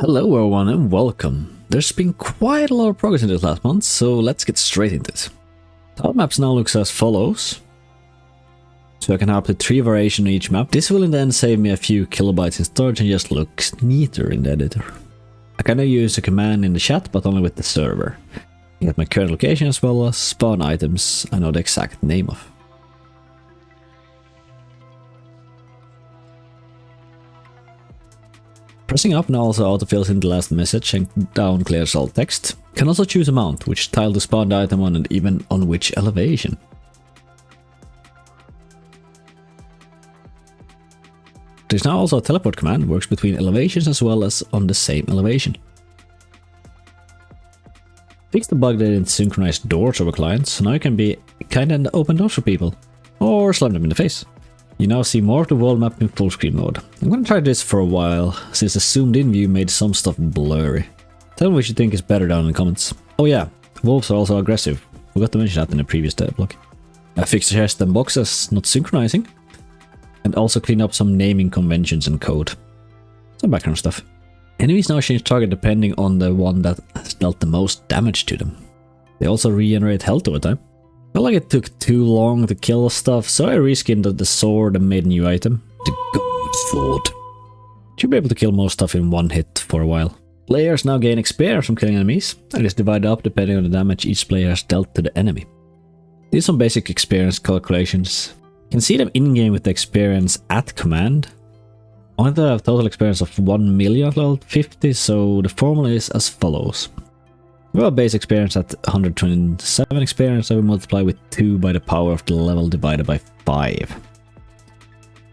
Hello everyone and welcome. There's been quite a lot of progress in this last month, so let's get straight into it. Tile maps now looks as follows. So I can have up to 3 variations on each map. This will in the end save me a few kilobytes in storage and just looks neater in the editor. I can now use a command in the chat, but only with the server. I get my current location as well as spawn items I know the exact name of. Pressing up now also autofills in the last message and down clears all text. Can also choose a mount, which tile to spawn the item on and even on which elevation. There's now also a teleport command, works between elevations as well as on the same elevation. Fix the bug that didn't synchronize doors over clients, so now you can be kinda open doors for people. Or slam them in the face. You now see more of the world map in full screen mode. I'm gonna try this for a while, since the zoomed in view made some stuff blurry. Tell me what you think is better down in the comments. Oh yeah, wolves are also aggressive. Forgot to mention that in the previous devlog. I fixed the chest and boxes not synchronizing. And also clean up some naming conventions and code. Some background stuff. Enemies now change target depending on the one that has dealt the most damage to them. They also regenerate health over time. Felt like it took too long to kill stuff, so I reskinned the sword and made a new item. The Goat Sword. Should be able to kill most stuff in one hit for a while. Players now gain experience from killing enemies, and is divided up depending on the damage each player has dealt to the enemy. These are some basic experience calculations. You can see them in-game with the experienceat command. I want to have total experience of 1 million at level 50, so the formula is as follows. We have a base experience at 127 experience, so we multiply with 2 by the power of the level divided by 5.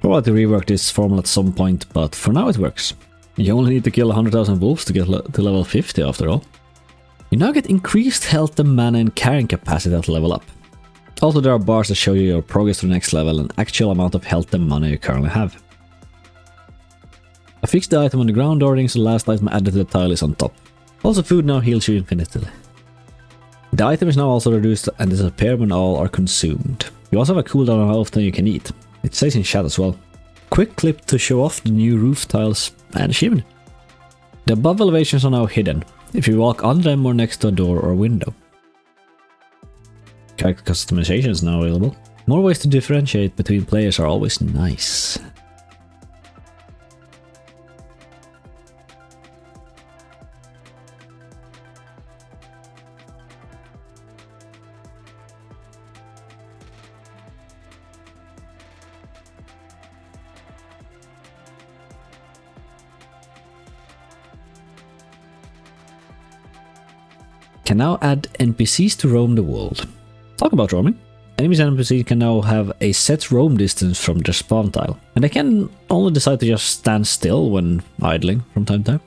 We'll have to rework this formula at some point, but for now it works. You only need to kill 100,000 wolves to get to level 50 after all. You now get increased health and mana and carrying capacity at level up. Also there are bars that show you your progress to the next level and actual amount of health and mana you currently have. I fixed the item on the ground ordering, so the last item added to the tile is on top. Also food now heals you infinitely. The item is now also reduced and disappear when all are consumed. You also have a cooldown on how often you can eat. It says in chat as well. Quick clip to show off the new roof tiles and chimney. The above elevations are now hidden, if you walk on them or next to a door or window. Character customization is now available. More ways to differentiate between players are always nice. Can now add NPCs to roam the world. Talk about roaming. Enemies and NPCs can now have a set roam distance from their spawn tile, and they can only decide to just stand still when idling from time to time.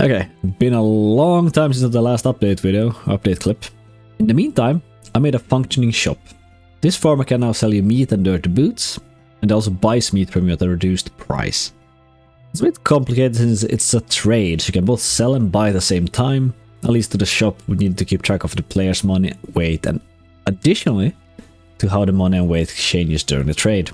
Okay, been a long time since the last update clip. In the meantime, I made a functioning shop. This farmer can now sell you meat and dirty boots, and also buys meat from you at a reduced price. It's a bit complicated since it's a trade, so you can both sell and buy at the same time. At least to the shop, we need to keep track of the player's money, weight, and additionally to how the money and weight changes during the trade.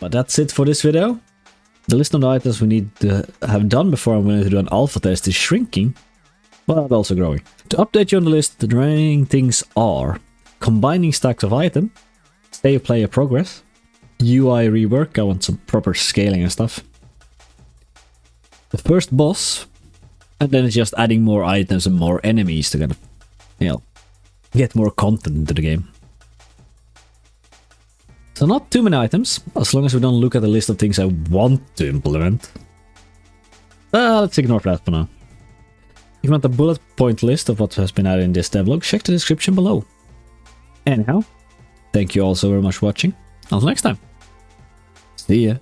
But that's it for this video. The list of the items we need to have done before I'm willing to do an alpha test is shrinking, but also growing. To update you on the list, the remaining things are combining stacks of items, save player progress, UI rework, I want some proper scaling and stuff, the first boss, and then it's just adding more items and more enemies to kind of, get more content into the game. So not too many items, as long as we don't look at the list of things I want to implement. Let's ignore that for now. If you want a bullet point list of what has been added in this devlog, check the description below. Anyhow, thank you all so very much for watching. Until next time. See ya.